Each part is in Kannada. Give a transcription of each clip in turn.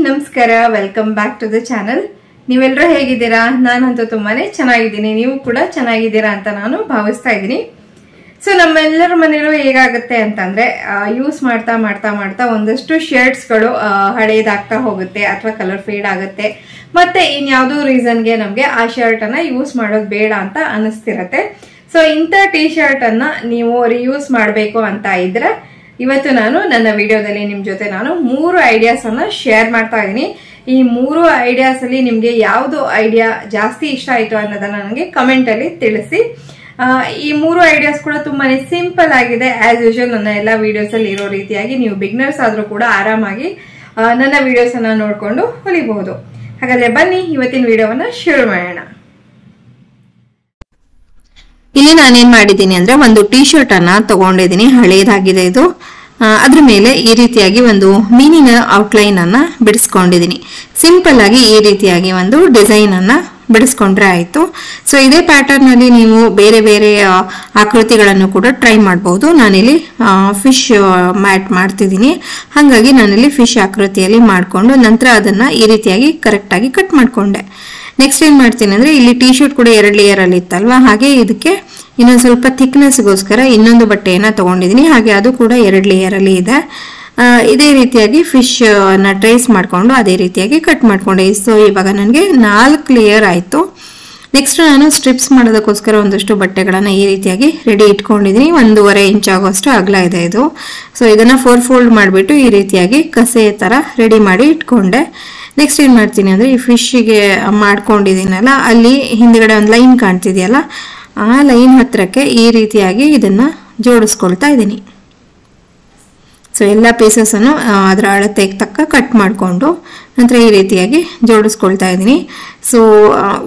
ನಮಸ್ಕಾರ, welcome back to the channel. ನೀವೆಲ್ಲರೂ ಹೇಗಿದ್ದೀರಾ? ನಾನಂತೂ ತುಂಬಾನೇ ಚೆನ್ನಾಗಿದ್ದೀನಿ, ನೀವು ಕೂಡ ಚೆನ್ನಾಗಿದ್ದೀರಾ ಅಂತ ನಾನು ಭಾವಿಸ್ತಾ ಇದ್ದೀನಿ. ಸೊ ನಮ್ಮೆಲ್ಲರ ಮನೆಯಲ್ಲೂ ಹೇಗಾಗುತ್ತೆ ಅಂತಂದ್ರೆ ಯೂಸ್ ಮಾಡ್ತಾ ಮಾಡ್ತಾ ಮಾಡ್ತಾ ಒಂದಷ್ಟು ಶರ್ಟ್ಸ್ಗಳು ಹಳೇದಾಗ್ತಾ ಹೋಗುತ್ತೆ ಅಥವಾ ಕಲರ್ ಫೇಡ್ ಆಗುತ್ತೆ. ಮತ್ತೆ ಇನ್ಯಾವುದೋ ರೀಸನ್ಗೆ ನಮ್ಗೆ ಆ ಶರ್ಟ್ ಅನ್ನ ಯೂಸ್ ಮಾಡೋದು ಬೇಡ ಅಂತ ಅನಿಸ್ತಿರತ್ತೆ. ಸೊ ಇಂಥ ಟಿ ಶರ್ಟ್ ಅನ್ನ ನೀವು ರಿಯೂಸ್ ಮಾಡಬೇಕು ಅಂತ ಇದ್ರೆ ಇವತ್ತು ನಾನು ನನ್ನ ವಿಡಿಯೋದಲ್ಲಿ ನಿಮ್ ಜೊತೆ ನಾನು 3 ಐಡಿಯಾಸ್ ಅನ್ನ ಶೇರ್ ಮಾಡ್ತಾ ಇದ್ದೀನಿ. ಈ 3 ಐಡಿಯಾಸ್ ಅಲ್ಲಿ ನಿಮ್ಗೆ ಯಾವ್ದು ಐಡಿಯಾ ಜಾಸ್ತಿ ಇಷ್ಟ ಆಯ್ತು ಅನ್ನೋದನ್ನ ನನಗೆ ಕಮೆಂಟ್ ಅಲ್ಲಿ ತಿಳಿಸಿ. ಈ 3 ಐಡಿಯಾಸ್ ಕೂಡ ತುಂಬಾನೇ ಸಿಂಪಲ್ ಆಗಿದೆ. ಆಸ್ ಯೂಶುವಲ್ ನನ್ನ ಎಲ್ಲಾ ವಿಡಿಯೋಸ್ ಅಲ್ಲಿ ಇರೋ ರೀತಿಯಾಗಿ ನೀವು ಬಿಗ್ನರ್ಸ್ ಆದ್ರೂ ಕೂಡ ಆರಾಮಾಗಿ ನನ್ನ ವಿಡಿಯೋಸ್ ಅನ್ನ ನೋಡ್ಕೊಂಡು ಹೊಲಿಬಹುದು. ಹಾಗಾದ್ರೆ ಬನ್ನಿ ಇವತ್ತಿನ ವಿಡಿಯೋವನ್ನ ಶುರು ಮಾಡೋಣ. ಇಲ್ಲಿ ನಾನೇನ್ ಮಾಡಿದ್ದೀನಿ ಅಂದ್ರೆ ಒಂದು ಟಿ ಶರ್ಟ್ ಅನ್ನ ತಗೊಂಡಿದ್ದೀನಿ, ಹಳೇದಾಗಿದೆ ಇದು. ಅದ್ರ ಮೇಲೆ ಈ ರೀತಿಯಾಗಿ ಒಂದು ಮೀನಿನ ಔಟ್ಲೈನ್ ಅನ್ನ ಬಿಡಿಸ್ಕೊಂಡಿದ್ದೀನಿ. ಸಿಂಪಲ್ ಆಗಿ ಈ ರೀತಿಯಾಗಿ ಒಂದು ಡಿಸೈನ್ ಅನ್ನ ಬಿಡಿಸ್ಕೊಂಡ್ರೆ ಆಯ್ತು. ಸೊ ಇದೇ ಪ್ಯಾಟರ್ನ್ ಅಲ್ಲಿ ನೀವು ಬೇರೆ ಬೇರೆ ಆಕೃತಿಗಳನ್ನು ಕೂಡ ಟ್ರೈ ಮಾಡಬಹುದು. ನಾನಿಲ್ಲಿ ಫಿಶ್ ಮ್ಯಾಟ್ ಮಾಡ್ತಿದ್ದೀನಿ, ಹಾಗಾಗಿ ನಾನಿಲ್ಲಿ ಫಿಶ್ ಆಕೃತಿಯಲ್ಲಿ ಮಾಡ್ಕೊಂಡು ನಂತರ ಅದನ್ನ ಈ ರೀತಿಯಾಗಿ ಕರೆಕ್ಟ್ ಆಗಿ ಕಟ್ ಮಾಡ್ಕೊಂಡೆ. ನೆಕ್ಸ್ಟ್ ಏನ್ ಮಾಡ್ತೀನಿ ಅಂದ್ರೆ ಇಲ್ಲಿ ಟಿ ಶರ್ಟ್ ಕೂಡ 2 ಲೇಯರ್ ಅಲ್ಲಿ ಇತ್ತಲ್ವಾ, ಹಾಗೆ ಇದಕ್ಕೆ ಇನ್ನೊಂದು ಸ್ವಲ್ಪ ಥಿಕ್ನೆಸ್ಗೋಸ್ಕರ ಇನ್ನೊಂದು ಬಟ್ಟೆಯನ್ನ ತಗೊಂಡಿದ್ದೀನಿ. ಹಾಗೆ ಅದು ಕೂಡ 2 ಲೇಯರ್ ಅಲ್ಲಿ ಇದೆ. ಇದೇ ರೀತಿಯಾಗಿ ಫಿಶ್ ನ ಟ್ರೇಸ್ ಮಾಡ್ಕೊಂಡು ಅದೇ ರೀತಿಯಾಗಿ ಕಟ್ ಮಾಡ್ಕೊಂಡೆ. ಸೊ ಇವಾಗ ನನಗೆ 4 ಲೇಯರ್ ಆಯ್ತು. ನೆಕ್ಸ್ಟ್ ನಾನು ಸ್ಟ್ರಿಪ್ಸ್ ಮಾಡೋದಕ್ಕೋಸ್ಕರ ಒಂದಷ್ಟು ಬಟ್ಟೆಗಳನ್ನ ಈ ರೀತಿಯಾಗಿ ರೆಡಿ ಇಟ್ಕೊಂಡಿದ್ದೀನಿ. 1.5 ಇಂಚ್ ಆಗುವಷ್ಟು ಅಗಲ ಇದೆ ಇದು. ಸೊ ಇದನ್ನ 4 ಫೋಲ್ಡ್ ಮಾಡಿಬಿಟ್ಟು ಈ ರೀತಿಯಾಗಿ ಕಸೆ ತರ ರೆಡಿ ಮಾಡಿ ಇಟ್ಕೊಂಡೆ. ನೆಕ್ಸ್ಟ್ ಏನ್ ಮಾಡ್ತೀನಿ ಅಂದ್ರೆ ಈ ಫಿಶ್ಗೆ ಮಾಡ್ಕೊಂಡಿದ್ದೀನಲ್ಲ, ಅಲ್ಲಿ ಹಿಂದ್ಗಡೆ ಒಂದು ಲೈನ್ ಕಾಣ್ತಿದೆಯಲ್ಲ, ಆ ಲೈನ್ ಹತ್ರಕ್ಕೆ ಈ ರೀತಿಯಾಗಿ ಇದನ್ನ ಜೋಡಿಸ್ಕೊಳ್ತಾ ಇದ್ದೀನಿ. ಸೊ ಎಲ್ಲ ಪೀಸಸ್ ಅನ್ನು ಅದರ ಅಳತೆಗೆ ತಕ್ಕ ಕಟ್ ಮಾಡಿಕೊಂಡು ನಂತರ ಈ ರೀತಿಯಾಗಿ ಜೋಡಿಸ್ಕೊಳ್ತಾ ಇದ್ದೀನಿ. ಸೊ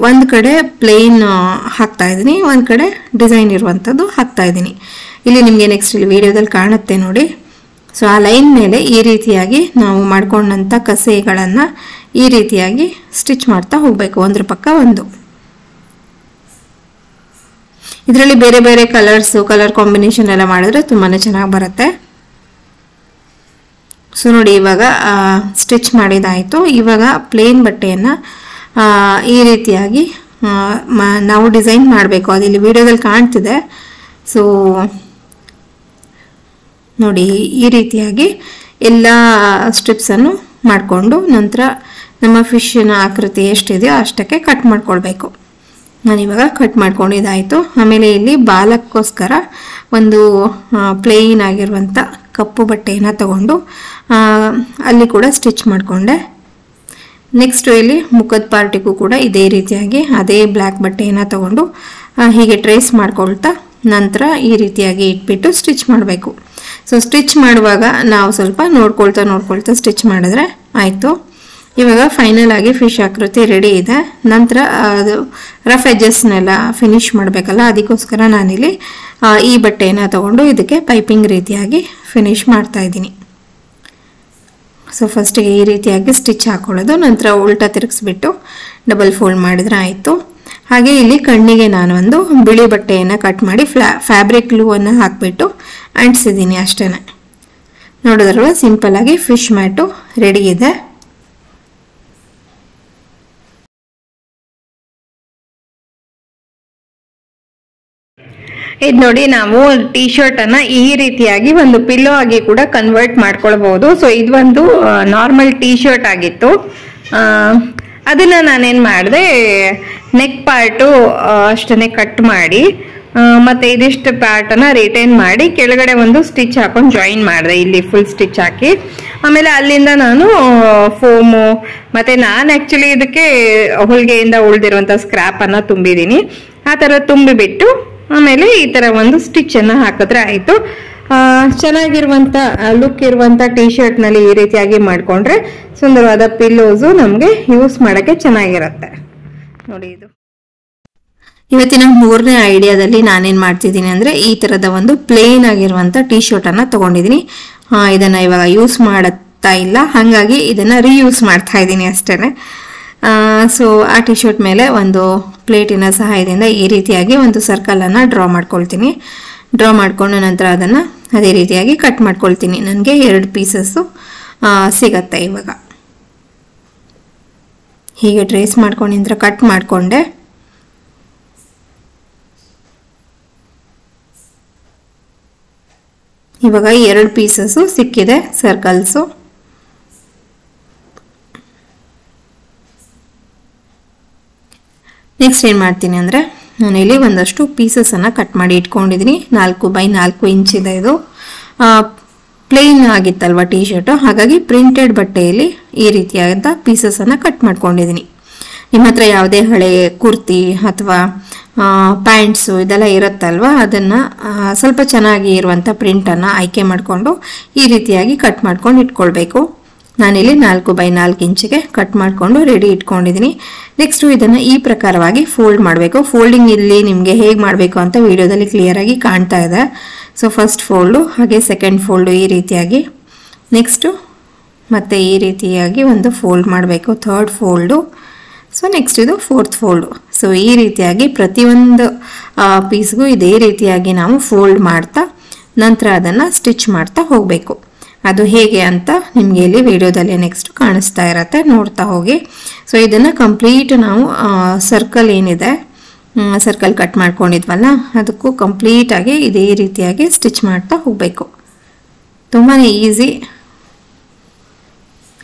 ಒಂದ್ ಕಡೆ ಪ್ಲೇನ್ ಹಾಕ್ತಾ ಇದ್ದೀನಿ, ಒಂದ್ ಕಡೆ ಡಿಸೈನ್ ಇರುವಂತದ್ದು ಹಾಕ್ತಾ ಇದ್ದೀನಿ. ಇಲ್ಲಿ ನಿಮ್ಗೆ ನೆಕ್ಸ್ಟ್ ಇಲ್ಲಿ ವಿಡಿಯೋದಲ್ಲಿ ಕಾಣುತ್ತೆ ನೋಡಿ. ಸೊ ಆ ಲೈನ್ ಮೇಲೆ ಈ ರೀತಿಯಾಗಿ ನಾವು ಮಾಡ್ಕೊಂಡಂತ ಕಸೆಗಳನ್ನ ಈ ರೀತಿಯಾಗಿ ಸ್ಟಿಚ್ ಮಾಡ್ತಾ ಹೋಗ್ಬೇಕು, ಒಂದ್ರ ಪಕ್ಕ ಒಂದು. ಇದರಲ್ಲಿ ಬೇರೆ ಬೇರೆ ಕಲರ್ ಕಾಂಬಿನೇಷನ್ ಎಲ್ಲ ಮಾಡಿದ್ರೆ ತುಂಬಾನೇ ಚೆನ್ನಾಗಿ ಬರುತ್ತೆ. ಸೊ ನೋಡಿ ಇವಾಗ ಸ್ಟಿಚ್ ಮಾಡಿದಾಯ್ತು. ಇವಾಗ ಪ್ಲೇನ್ ಬಟ್ಟೆಯನ್ನ ಈ ರೀತಿಯಾಗಿ ನಾವು ಡಿಸೈನ್ ಮಾಡಬೇಕು. ಅದು ಇಲ್ಲಿ ವಿಡಿಯೋದಲ್ಲಿ ಕಾಣ್ತಿದೆ. ಸೊ ನೋಡಿ ಈ ರೀತಿಯಾಗಿ ಎಲ್ಲ ಸ್ಟ್ರಿಪ್ಸ್ ಅನ್ನು ಮಾಡಿಕೊಂಡು ನಂತರ ನಮ್ಮ ಫಿಶ್ನ ಆಕೃತಿ ಎಷ್ಟಿದೆಯೋ ಅಷ್ಟಕ್ಕೆ ಕಟ್ ಮಾಡ್ಕೊಳ್ಬೇಕು. ನಾನಿವಾಗ ಕಟ್ ಮಾಡ್ಕೊಂಡಿದ್ದಾಯ್ತು. ಆಮೇಲೆ ಇಲ್ಲಿ ಬಾಲಕ್ಕೋಸ್ಕರ ಒಂದು ಪ್ಲೇನ್ ಆಗಿರುವಂಥ ಕಪ್ಪು ಬಟ್ಟೆಯನ್ನು ತಗೊಂಡು ಅಲ್ಲಿ ಕೂಡ ಸ್ಟಿಚ್ ಮಾಡಿಕೊಂಡೆ. ನೆಕ್ಸ್ಟ್ ಇಲ್ಲಿ ಮುಖದ ಪಾರ್ಟಿಗೂ ಕೂಡ ಇದೇ ರೀತಿಯಾಗಿ ಅದೇ ಬ್ಲ್ಯಾಕ್ ಬಟ್ಟೆಯನ್ನು ತಗೊಂಡು ಹೀಗೆ ಟ್ರೇಸ್ ಮಾಡ್ಕೊಳ್ತಾ ನಂತರ ಈ ರೀತಿಯಾಗಿ ಇಟ್ಬಿಟ್ಟು ಸ್ಟಿಚ್ ಮಾಡಬೇಕು. ಸೊ ಸ್ಟಿಚ್ ಮಾಡುವಾಗ ನಾವು ಸ್ವಲ್ಪ ನೋಡ್ಕೊಳ್ತಾ ಸ್ಟಿಚ್ ಮಾಡಿದ್ರೆ ಆಯಿತು. ಇವಾಗ ಫೈನಲ್ ಆಗಿ ಫಿಶ್ ಆಕೃತಿ ರೆಡಿ ಇದೆ. ನಂತರ ಅದು ರಫ್ ಎಡ್ಜಸ್ನೆಲ್ಲ ಫಿನಿಶ್ ಮಾಡಬೇಕಲ್ಲ, ಅದಕ್ಕೋಸ್ಕರ ನಾನಿಲ್ಲಿ ಈ ಬಟ್ಟೆಯನ್ನು ತಗೊಂಡು ಇದಕ್ಕೆ ಪೈಪಿಂಗ್ ರೀತಿಯಾಗಿ ಫಿನಿಶ್ ಮಾಡ್ತಾ ಇದ್ದೀನಿ. ಸೊ ಫಸ್ಟಿಗೆ ಈ ರೀತಿಯಾಗಿ ಸ್ಟಿಚ್ ಹಾಕೊಳ್ಳೋದು, ನಂತರ ಉಲ್ಟಾ ತಿರುಗಿಸ್ಬಿಟ್ಟು ಡಬಲ್ ಫೋಲ್ಡ್ ಮಾಡಿದ್ರೆ ಆಯಿತು. ಹಾಗೆ ಇಲ್ಲಿ ಕಣ್ಣಿಗೆ ನಾನು ಒಂದು ಬಿಳಿ ಬಟ್ಟೆಯನ್ನು ಕಟ್ ಮಾಡಿ ಫ್ಯಾಬ್ರಿಕ್ ಗ್ಲೂ ಅನ್ನು ಹಾಕಿಬಿಟ್ಟು ಅಂಟಿಸಿದ್ದೀನಿ ಅಷ್ಟೇನೆ. ನೋಡಿದ್ರಲ್ವ, ಸಿಂಪಲ್ ಆಗಿ ಫಿಶ್ ಮ್ಯಾಟು ರೆಡಿ ಇದೆ. ಇದು ನೋಡಿ, ನಾವು ಟಿ ಶರ್ಟ್ ಅನ್ನ ಈ ರೀತಿಯಾಗಿ ಒಂದು ಪಿಲ್ಲೋ ಆಗಿ ಕೂಡ ಕನ್ವರ್ಟ್ ಮಾಡ್ಕೊಳ್ಬಹುದು. ಸೊ ಇದೊಂದು ನಾರ್ಮಲ್ ಟಿ ಶರ್ಟ್ ಆಗಿತ್ತು. ಅದನ್ನ ನಾನೇನ್ ಮಾಡಿದೆ, ನೆಕ್ ಪಾರ್ಟು ಅಷ್ಟನ್ನೇ ಕಟ್ ಮಾಡಿ ಮತ್ತೆ ಇದಿಷ್ಟು ಪಾರ್ಟ್ ಅನ್ನ ರಿಟೈನ್ ಮಾಡಿ ಕೆಳಗಡೆ ಒಂದು ಸ್ಟಿಚ್ ಹಾಕೊಂಡು ಜಾಯಿನ್ ಮಾಡಿದೆ, ಇಲ್ಲಿ ಫುಲ್ ಸ್ಟಿಚ್ ಹಾಕಿ. ಆಮೇಲೆ ಅಲ್ಲಿಂದ ನಾನು ಫೋಮು ಮತ್ತೆ ನಾನು ಆಕ್ಚುಲಿ ಇದಕ್ಕೆ ಹೊಲಿಗೆಯಿಂದ ಉಳಿದಿರುವಂತ ಸ್ಕ್ರಾಪ್ ಅನ್ನ ತುಂಬಿದ್ದೀನಿ. ಆ ತರ ತುಂಬಿಬಿಟ್ಟು ಆಮೇಲೆ ಈ ತರ ಒಂದು ಸ್ಟಿಚ್ ಅನ್ನ ಹಾಕಿದ್ರೆ ಆಯ್ತು. ಚೆನ್ನಾಗಿರುವಂತ ಲುಕ್ ಇರುವಂತ ಟಿ ಶರ್ಟ್ ನಲ್ಲಿ ಈ ರೀತಿಯಾಗಿ ಮಾಡ್ಕೊಂಡ್ರೆ ಸುಂದರವಾದ ಪಿಲ್ಲೋಸು ನಮ್ಗೆ ಯೂಸ್ ಮಾಡಕ್ಕೆ ಚೆನ್ನಾಗಿರುತ್ತೆ ನೋಡಿ. ಇದು ಇವತ್ತಿನ 3ನೇ ಐಡಿಯಾದಲ್ಲಿ ನಾನೇನ್ ಮಾಡ್ತಿದ್ದೀನಿ ಅಂದ್ರೆ ಈ ತರದ ಒಂದು ಪ್ಲೇನ್ ಆಗಿರುವಂತ ಟಿ ಶರ್ಟ್ ಅನ್ನ ತಗೊಂಡಿದ್ದೀನಿ. ಇದನ್ನ ಇವಾಗ ಯೂಸ್ ಮಾಡುತ್ತಾ ಇಲ್ಲ, ಹಾಗಾಗಿ ಇದನ್ನ ರೀಯೂಸ್ ಮಾಡ್ತಾ ಇದ್ದೀನಿ ಅಷ್ಟೇನೆ. ಸೊ ಆ ಟಿ ಶರ್ಟ್ ಮೇಲೆ ಒಂದು ಪ್ಲೇಟಿನ ಸಹಾಯದಿಂದ ಈ ರೀತಿಯಾಗಿ ಒಂದು ಸರ್ಕಲ್ ಅನ್ನ ಡ್ರಾ ಮಾಡ್ಕೊಳ್ತೀನಿ. ಡ್ರಾ ಮಾಡ್ಕೊಂಡು ನಂತರ ಅದನ್ನ ಅದೇ ರೀತಿಯಾಗಿ ಕಟ್ ಮಾಡ್ಕೊಳ್ತೀನಿ. ನನಗೆ 2 ಪೀಸಸ್ ಸಿಗತ್ತೆ ಇವಾಗ. ಹೀಗೆ ಟ್ರೇಸ್ ಮಾಡ್ಕೊಂಡು ನಂತರ ಕಟ್ ಮಾಡಿಕೊಂಡೆ. ಇವಾಗ 2 ಪೀಸಸ್ ಸಿಕ್ಕಿದೆ ಸರ್ಕಲ್ಸು. ನೆಕ್ಸ್ಟ್ ಏನು ಮಾಡ್ತೀನಿ ಅಂದರೆ ನಾನಿಲ್ಲಿ ಒಂದಷ್ಟು ಪೀಸಸನ್ನು ಕಟ್ ಮಾಡಿ ಇಟ್ಕೊಂಡಿದ್ದೀನಿ. 4x4 ಇಂಚ್ ಇದೆ ಇದು. ಪ್ಲೇನ್ ಆಗಿತ್ತಲ್ವ ಟೀ ಶರ್ಟ್, ಹಾಗಾಗಿ ಪ್ರಿಂಟೆಡ್ ಬಟ್ಟೆಯಲ್ಲಿ ಈ ರೀತಿಯಾದ ಪೀಸಸನ್ನು ಕಟ್ ಮಾಡ್ಕೊಂಡಿದ್ದೀನಿ. ನಿಮ್ಮ ಹತ್ರ ಯಾವುದೇ ಹಳೆ ಕುರ್ತಿ ಅಥವಾ ಪ್ಯಾಂಟ್ಸು ಇದೆಲ್ಲ ಇರುತ್ತಲ್ವ, ಅದನ್ನು ಸ್ವಲ್ಪ ಚೆನ್ನಾಗಿ ಇರುವಂಥ ಪ್ರಿಂಟನ್ನು ಆಯ್ಕೆ ಮಾಡಿಕೊಂಡು ಈ ರೀತಿಯಾಗಿ ಕಟ್ ಮಾಡ್ಕೊಂಡು ಇಟ್ಕೊಳ್ಬೇಕು. ನಾನಿಲ್ಲಿ 4x4 ಇಂಚಿಗೆ ಕಟ್ ಮಾಡಿಕೊಂಡು ರೆಡಿ ಇಟ್ಕೊಂಡಿದ್ದೀನಿ. ನೆಕ್ಸ್ಟು ಇದನ್ನು ಈ ಪ್ರಕಾರವಾಗಿ ಫೋಲ್ಡ್ ಮಾಡಬೇಕು. ಫೋಲ್ಡಿಂಗ್ ಇಲ್ಲಿ ನಿಮಗೆ ಹೇಗೆ ಮಾಡಬೇಕು ಅಂತ ವಿಡಿಯೋದಲ್ಲಿ ಕ್ಲಿಯರಾಗಿ ಕಾಣ್ತಾ ಇದೆ. ಸೊ ಫಸ್ಟ್ ಫೋಲ್ಡು, ಹಾಗೆ ಸೆಕೆಂಡ್ ಫೋಲ್ಡು ಈ ರೀತಿಯಾಗಿ, ನೆಕ್ಸ್ಟು ಮತ್ತೆ ಈ ರೀತಿಯಾಗಿ ಒಂದು ಫೋಲ್ಡ್ ಮಾಡಬೇಕು, ಥರ್ಡ್ ಫೋಲ್ಡು. ಸೊ ನೆಕ್ಸ್ಟ್ ಇದು ಫೋರ್ತ್ ಫೋಲ್ಡು. ಸೊ ಈ ರೀತಿಯಾಗಿ ಪ್ರತಿಯೊಂದು ಪೀಸ್ಗೂ ಇದೇ ರೀತಿಯಾಗಿ ನಾವು ಫೋಲ್ಡ್ ಮಾಡ್ತಾ ನಂತರ ಅದನ್ನು ಸ್ಟಿಚ್ ಮಾಡ್ತಾ ಹೋಗಬೇಕು. ಅದು ಹೇಗೆ ಅಂತ ನಿಮಗೆ ಇಲ್ಲಿ ವಿಡಿಯೋದಲ್ಲಿ ನೆಕ್ಸ್ಟ್ ಕಾಣಿಸ್ತಾ ಇರತ್ತೆ, ನೋಡ್ತಾ ಹೋಗಿ. ಸೊ ಇದನ್ನು ಕಂಪ್ಲೀಟ್ ನಾವು ಸರ್ಕಲ್ ಏನಿದೆ, ಸರ್ಕಲ್ ಕಟ್ ಮಾಡ್ಕೊಂಡಿದ್ವಲ್ಲ, ಅದಕ್ಕೂ ಕಂಪ್ಲೀಟಾಗಿ ಇದೇ ರೀತಿಯಾಗಿ ಸ್ಟಿಚ್ ಮಾಡ್ತಾ ಹೋಗಬೇಕು. ತುಂಬಾ ಈಸಿ.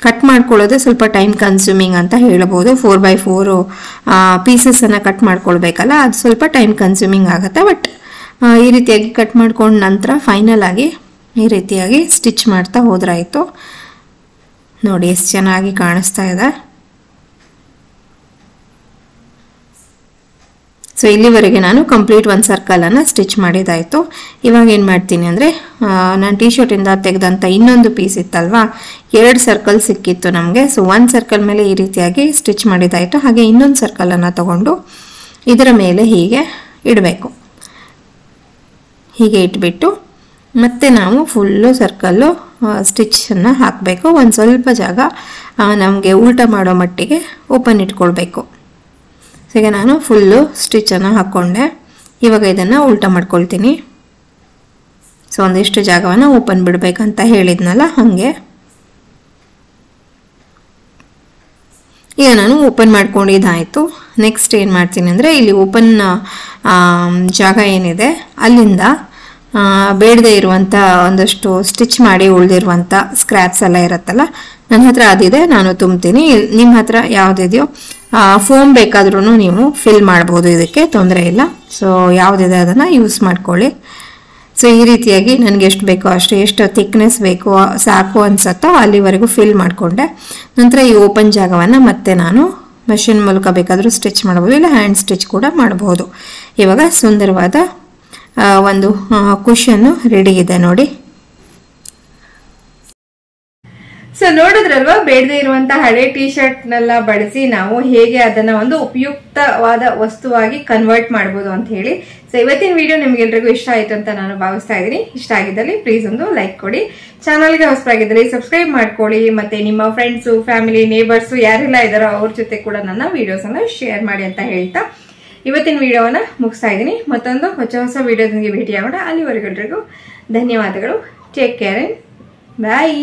ಕಟ್ ಮಾಡ್ಕೊಳ್ಳೋದು ಸ್ವಲ್ಪ ಟೈಮ್ ಕನ್ಸ್ಯೂಮಿಂಗ್ ಅಂತ ಹೇಳ್ಬೋದು. 4x4 ಪೀಸಸನ್ನು ಕಟ್ ಮಾಡ್ಕೊಳ್ಬೇಕಲ್ಲ, ಅದು ಸ್ವಲ್ಪ ಟೈಮ್ ಕನ್ಸ್ಯೂಮಿಂಗ್ ಆಗುತ್ತೆ. ಬಟ್ ಈ ರೀತಿಯಾಗಿ ಕಟ್ ಮಾಡ್ಕೊಂಡ ನಂತರ ಫೈನಲ್ ಆಗಿ ಈ ರೀತಿಯಾಗಿ ಸ್ಟಿಚ್ ಮಾಡ್ತಾ ಹೋದ್ರಾಯಿತು. ನೋಡಿ ಎಷ್ಟು ಚೆನ್ನಾಗಿ ಕಾಣಿಸ್ತಾ ಇದೆ. ಸೊ ಇಲ್ಲಿವರೆಗೆ ನಾನು ಕಂಪ್ಲೀಟ್ ಒಂದು ಸರ್ಕಲನ್ನು ಸ್ಟಿಚ್ ಮಾಡಿದಾಯಿತು. ಇವಾಗ ಏನು ಮಾಡ್ತೀನಿ ಅಂದರೆ, ನಾನು ಟೀ ಶರ್ಟಿಂದ ತೆಗೆದಂಥ ಇನ್ನೊಂದು ಪೀಸ್ ಇತ್ತಲ್ವಾ, 2 ಸರ್ಕಲ್ ಸಿಕ್ಕಿತ್ತು ನಮಗೆ. ಸೊ ಒಂದು ಸರ್ಕಲ್ ಮೇಲೆ ಈ ರೀತಿಯಾಗಿ ಸ್ಟಿಚ್ ಮಾಡಿದಾಯಿತು. ಹಾಗೆ ಇನ್ನೊಂದು ಸರ್ಕಲನ್ನು ತಗೊಂಡು ಇದರ ಮೇಲೆ ಹೀಗೆ ಇಡಬೇಕು. ಹೀಗೆ ಇಟ್ಬಿಟ್ಟು ಮತ್ತೆ ನಾವು ಫುಲ್ಲು ಸರ್ಕಲ್ಲು ಸ್ಟಿಚ್ಚನ್ನು ಹಾಕಬೇಕು. ಒಂದು ಸ್ವಲ್ಪ ಜಾಗ ನಮಗೆ ಉಲ್ಟಾ ಮಾಡೋ ಮಟ್ಟಿಗೆ ಓಪನ್ ಇಟ್ಕೊಳ್ಬೇಕು. ಸೊ ಈಗ ನಾನು ಫುಲ್ಲು ಸ್ಟಿಚ್ಚನ್ನು ಹಾಕ್ಕೊಂಡೆ. ಇವಾಗ ಇದನ್ನು ಉಲ್ಟಾ ಮಾಡ್ಕೊಳ್ತೀನಿ. ಸೊ ಒಂದಿಷ್ಟು ಜಾಗವನ್ನು ಓಪನ್ ಬಿಡಬೇಕಂತ ಹೇಳಿದ್ನಲ್ಲ, ಹಾಗೆ ಈಗ ನಾನು ಓಪನ್ ಮಾಡ್ಕೊಂಡಿದ್ದಾಯಿತು. ನೆಕ್ಸ್ಟ್ ಏನು ಮಾಡ್ತೀನಿ ಅಂದರೆ, ಇಲ್ಲಿ ಓಪನ್ ಜಾಗ ಏನಿದೆ ಅಲ್ಲಿಂದ ಬೇಡದೇ ಇರುವಂಥ ಒಂದಷ್ಟು ಸ್ಟಿಚ್ ಮಾಡಿ ಉಳಿದಿರುವಂಥ ಸ್ಕ್ರ್ಯಾಪ್ಸ್ ಎಲ್ಲ ಇರುತ್ತಲ್ಲ, ನನ್ನ ಹತ್ರ ಅದಿದೆ, ನಾನು ತುಂಬ್ತೀನಿ. ನಿಮ್ಮ ಹತ್ರ ಯಾವುದಿದೆಯೋ ಫೋಮ್ ಬೇಕಾದ್ರೂ ನೀವು ಫಿಲ್ ಮಾಡ್ಬೋದು, ಇದಕ್ಕೆ ತೊಂದರೆ ಇಲ್ಲ. ಸೊ ಯಾವುದಿದೆ ಅದನ್ನು ಯೂಸ್ ಮಾಡ್ಕೊಳ್ಳಿ. ಸೊ ಈ ರೀತಿಯಾಗಿ ನನಗೆ ಎಷ್ಟು ಬೇಕೋ ಅಷ್ಟು, ಎಷ್ಟು ಥಿಕ್ನೆಸ್ ಬೇಕೋ ಸಾಕು ಅನ್ಸತ್ತೋ ಅಲ್ಲಿವರೆಗೂ ಫಿಲ್ ಮಾಡಿಕೊಂಡೆ. ನಂತರ ಈ ಓಪನ್ ಜಾಗವನ್ನು ಮತ್ತೆ ನಾನು ಮಷಿನ್ ಮೂಲಕ ಬೇಕಾದರೂ ಸ್ಟಿಚ್ ಮಾಡ್ಬೋದು, ಇಲ್ಲ ಹ್ಯಾಂಡ್ ಸ್ಟಿಚ್ ಕೂಡ ಮಾಡಬಹುದು. ಇವಾಗ ಸುಂದರವಾದ ಒಂದು ಕುಷನ್ನು ರೆಡಿ ಇದೆ ನೋಡಿ. ಸೊ ನೋಡಿದ್ರಲ್ವಾ, ಬೇಡದೇ ಇರುವಂತಹ ಹಳೆ ಟಿ ಶರ್ಟ್ ನೆಲ್ಲ ಬಳಸಿ ನಾವು ಹೇಗೆ ಅದನ್ನ ಒಂದು ಉಪಯುಕ್ತವಾದ ವಸ್ತುವಾಗಿ ಕನ್ವರ್ಟ್ ಮಾಡಬಹುದು ಅಂತ ಹೇಳಿ. ಸೊ ಇವತ್ತಿನ ವಿಡಿಯೋ ನಿಮ್ಗೆಲ್ರಿಗೂ ಇಷ್ಟ ಆಯ್ತು ಅಂತ ನಾನು ಭಾವಿಸ್ತಾ ಇದ್ದೀನಿ. ಇಷ್ಟ ಆಗಿದ್ದಲ್ಲಿ ಪ್ಲೀಸ್ ಒಂದು ಲೈಕ್ ಕೊಡಿ, ಚಾನಲ್ಗೆ ಹೊಸಬಾಗಿದ್ದಲ್ಲಿ ಸಬ್ಸ್ಕ್ರೈಬ್ ಮಾಡ್ಕೊಳ್ಳಿ, ಮತ್ತೆ ನಿಮ್ಮ ಫ್ರೆಂಡ್ಸು, ಫ್ಯಾಮಿಲಿ, ನೇಬರ್ಸು ಯಾರೆಲ್ಲ ಇದಾರೋ ಅವ್ರ ಜೊತೆ ಕೂಡ ನನ್ನ ವಿಡಿಯೋಸ್ ಅನ್ನ ಶೇರ್ ಮಾಡಿ ಅಂತ ಹೇಳ್ತಾ ಇವತ್ತಿನ ವಿಡಿಯೋವನ್ನ ಮುಗಿಸ್ತಾ ಇದ್ದೀನಿ. ಮತ್ತೊಂದು ಹೊಸ ವಿಡಿಯೋದೊಂದಿಗೆ ಭೇಟಿಯಾಗೋಣ. ಅಲ್ಲಿವರೆಗೂ ಧನ್ಯವಾದಗಳು. ಟೇಕ್ ಕೇರ್, ಬಾಯ್.